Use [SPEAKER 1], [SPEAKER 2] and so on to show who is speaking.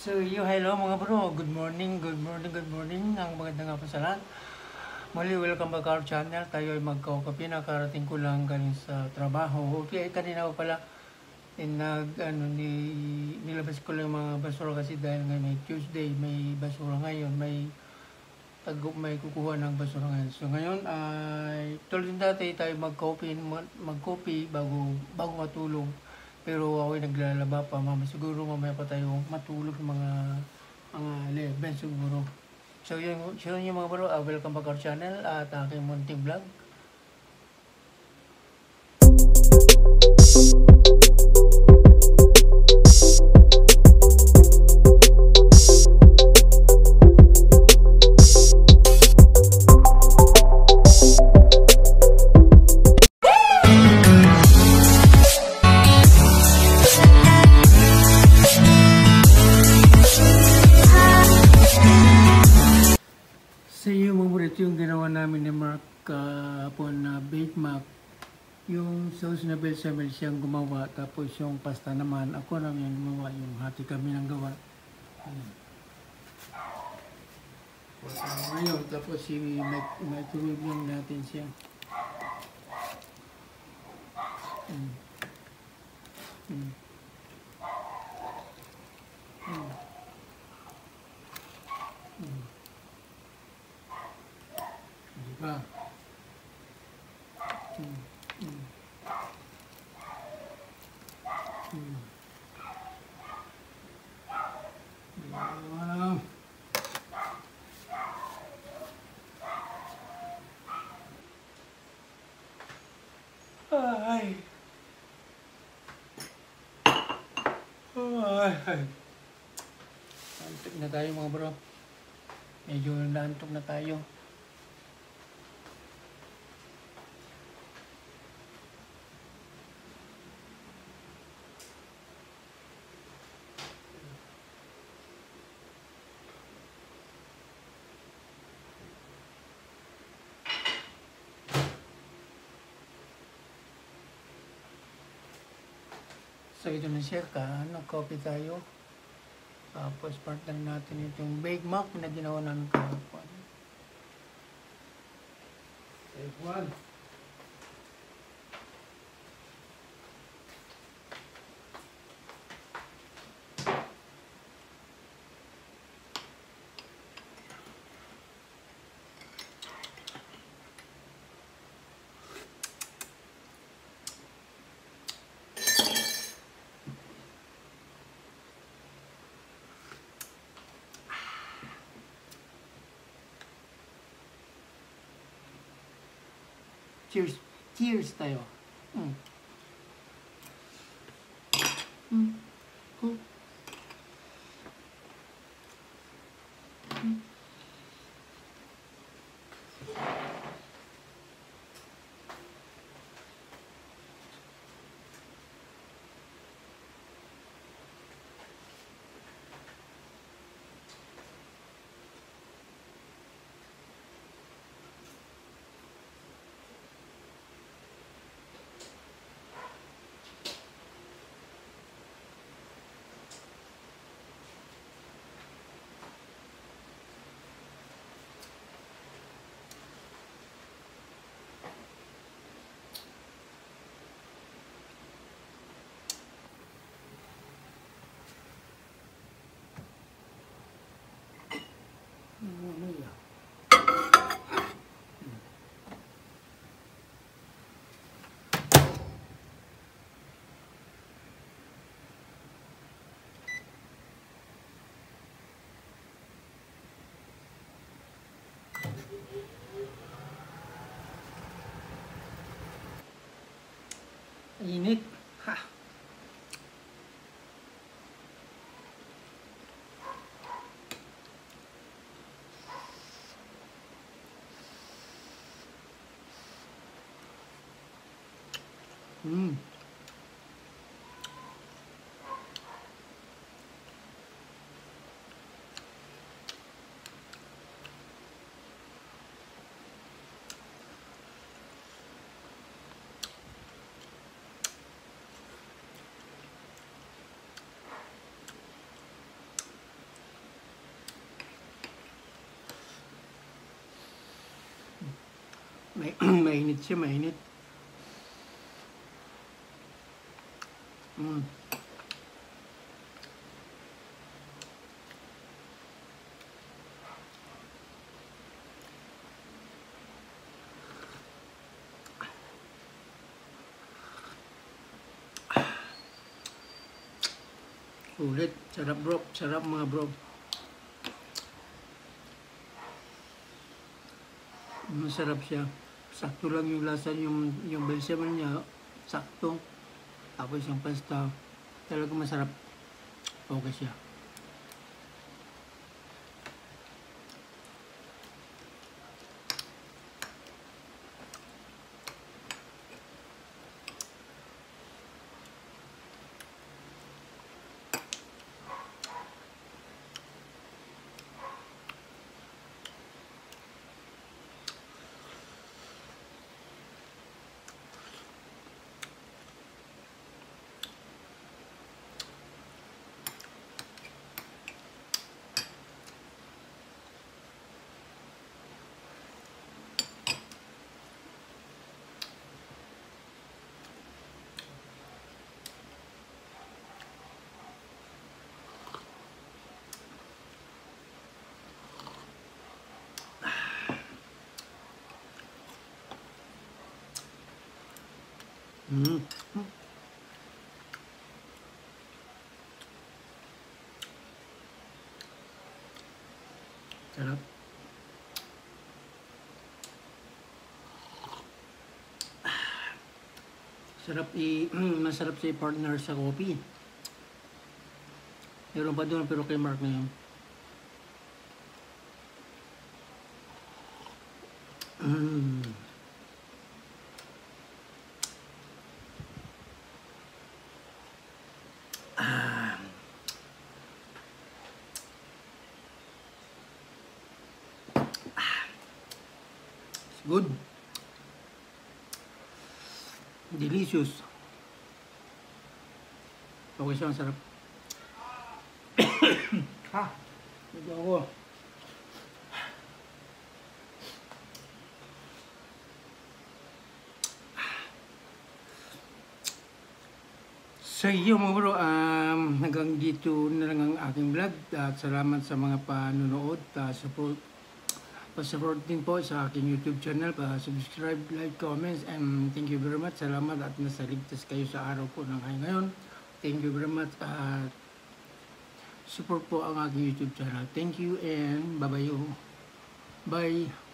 [SPEAKER 1] Hello mga bro, good morning, ang magandang nga po sa lahat. Muli, welcome back our channel. Tayo ay magkakapi, nakarating ko lang galing sa trabaho. Okay, kanina ko pala, nilabas ko lang mga basura kasi dahil ngayon may Tuesday, may basura ngayon, may kukuha ng basura ngayon. So ngayon ay tulad din dati tayo magkopi bago matulog. Pero ako'y naglalaba pa, siguro mamaya pa tayo matulog mga 11 siguro. So yun yung mga bro, welcome back our channel at aking munting vlog. Sa iyo mga bro, ito yung ginawa namin ni Mark kahapon na Bake Mac. Yung sauce na bechamel siyang gumawa, tapos yung pasta naman ako lang yung gumawa, yung hati kami ng gawa. Ngayon, tapos microwave lang natin siya. Diba? Ay. Antok na tayo mga bro. Medyo naantok na tayo. So ito na siya, coffee tayo. Tapos partner natin itong Bake Mac na ginawa namin kahapon. Take one. Cheers tayo. Init. Ha. Mainit siya, mainit. Mm. Ulit, sarap bro, sarap mga bro. Masarap siya. Sakto lang yung lasa, yung bechamel niya, sakto. Tapos yung pasta, talaga masarap. Okay siya. Mm. Sarap. Sarap masarap sa partner sa coffee. Meron pa doon pero kay Mark na yun. Mm. It's good. Delicious. Okay siya, ang sarap. Ha? Ito ako. So yun mga bro, hanggang dito na lang ang aking vlog at salamat sa mga panunood, pa-support din po sa aking YouTube channel, pa-subscribe, like, comments, and thank you very much. Salamat at nasa ligtas kayo sa araw po ng ngayon. Thank you very much at support po ang aking YouTube channel. Thank you and bye-bye. Bye.